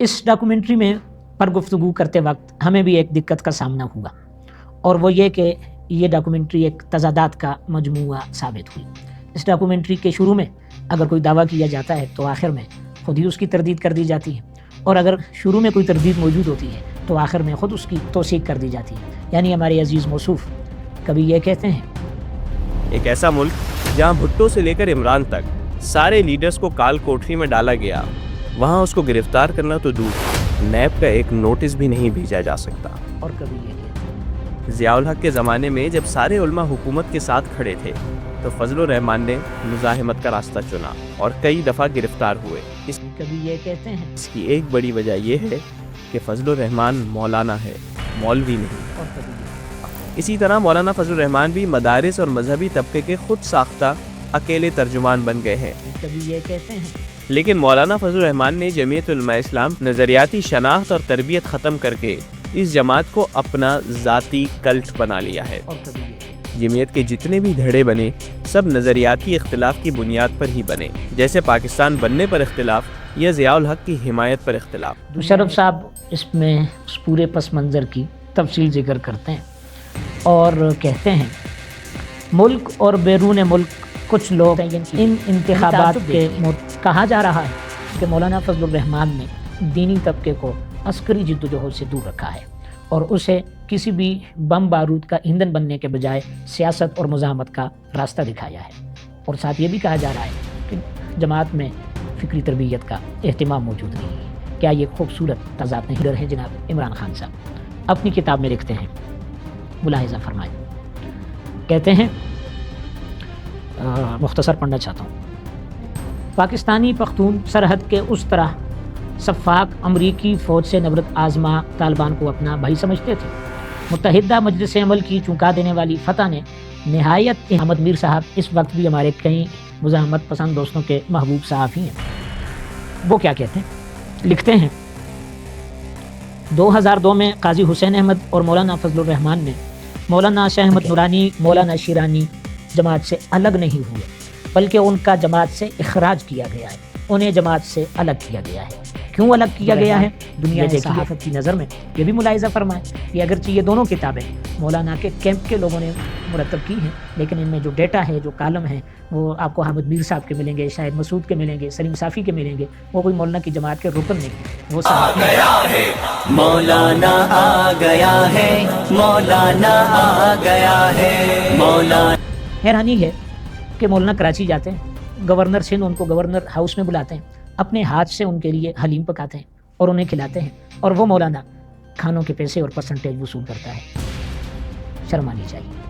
اس documentary میں پر گفتگو کرتے وقت ہمیں بھی ایک دقت کا سامنا ہوا، اور وہ یہ کہ یہ ڈاکومنٹری ایک تضادات کا مجموعہ ثابت ہوئی۔ اس ڈاکومنٹری کے شروع میں اگر کوئی دعویٰ کیا جاتا ہے تو آخر میں خود ہی اس کی تردید کر دی جاتی ہے، اور اگر شروع میں کوئی تردید موجود ہوتی ہے تو آخر میں خود اس کی توثیق کر دی جاتی ہے۔ یعنی ہمارے عزیز موصوف کبھی یہ کہتے ہیں، ایک ایسا ملک جہاں بھٹو سے لے کر عمران تک سارے لیڈرز کو کال کوٹری میں ڈالا گیا، وہاں اس کو گرفتار کرنا تو دور، نیب کا ایک نوٹس بھی نہیں بھیجا جا سکتا۔ اور کبھی یہ کہتے ہیں، ضیاء الحق کے زمانے میں جب سارے علماء حکومت کے ساتھ کھڑے تھے تو فضل الرحمان نے مزاحمت کا راستہ چنا اور کئی دفعہ گرفتار ہوئے۔ کبھی یہ کہتے ہیں، اس کی ایک بڑی وجہ یہ ہے کہ فضل الرحمان مولانا ہے، مولوی نہیں۔ اور کبھی یہ، اسی طرح مولانا فضل الرحمان بھی مدارس اور مذہبی طبقے کے خود ساختہ اکیلے ترجمان بن گئے ہیں۔ کبھی یہ کہتے ہیں، لیکن مولانا فضل الرحمان نے جمعیت علماء اسلام نظریاتی شناخت اور تربیت ختم کر کے اس جماعت کو اپنا ذاتی کلٹ بنا لیا ہے۔ اور کبھی یہ، جمعیت کے جتنے بھی دھڑے بنے سب نظریاتی اختلاف کی بنیاد پر ہی بنے، جیسے پاکستان بننے پر اختلاف یا ضیاء الحق کی حمایت پر اختلاف۔ مشرف صاحب اس میں اس پورے پس منظر کی تفصیل ذکر کرتے ہیں اور کہتے ہیں، ملک اور بیرون ملک کچھ لوگ ان انتخابات کے کہا جا رہا ہے کہ مولانا فضل الرحمان نے دینی طبقے کو عسکری جدوجہد سے دور رکھا ہے اور اسے کسی بھی بم بارود کا ایندھن بننے کے بجائے سیاست اور مزاحمت کا راستہ دکھایا ہے، اور ساتھ یہ بھی کہا جا رہا ہے کہ جماعت میں فکری تربیت کا اہتمام موجود نہیں ہے۔ کیا یہ خوبصورت تضاد نہیں ڈر ہے؟ جناب عمران خان صاحب اپنی کتاب میں لکھتے ہیں، ملاحظہ فرمائیں، کہتے ہیں، مختصر پڑھنا چاہتا ہوں، پاکستانی پختون سرحد کے اس طرح شفاق امریکی فوج سے نبرت آزما طالبان کو اپنا بھائی سمجھتے تھے۔ متحدہ مجلس عمل کی چونکا دینے والی فتح نے نہایت احمد میر صاحب اس وقت بھی ہمارے کئی مزاحمت پسند دوستوں کے محبوب صحافی ہیں۔ وہ کیا کہتے ہیں؟ لکھتے ہیں، 2002 میں قاضی حسین احمد اور مولانا فضل الرحمان نے مولانا شاہ احمد نورانی، مولانا شیرانی جماعت سے الگ نہیں ہوئے، بلکہ ان کا جماعت سے اخراج کیا گیا ہے، انہیں جماعت سے الگ کیا گیا ہے۔ کیوں الگ کیا گیا ہے؟ دنیا صحافت کی نظر میں یہ بھی ملاحظہ فرمائیں کہ اگرچہ یہ دونوں کتابیں مولانا کے کیمپ کے لوگوں نے مرتب کی ہیں، لیکن ان میں جو ڈیٹا ہے، جو کالم ہے، وہ آپ کو احمد میر صاحب کے ملیں گے، شاہد مسعود کے ملیں گے، سلیم صافی کے ملیں گے۔ وہ کوئی مولانا کی جماعت کے رکن نہیں، وہ صحافی ہے، مولانا آ گیا ہے، مولانا آ گیا ہے، مولانا۔ حیرانی ہے کہ مولانا کراچی جاتے ہیں، گورنر سندھ ان کو گورنر ہاؤس میں بلاتے ہیں، اپنے ہاتھ سے ان کے لیے حلیم پکاتے ہیں اور انہیں کھلاتے ہیں، اور وہ مولانا کھانوں کے پیسے اور پرسنٹیج وصول کرتا ہے۔ شرم آنی چاہیے۔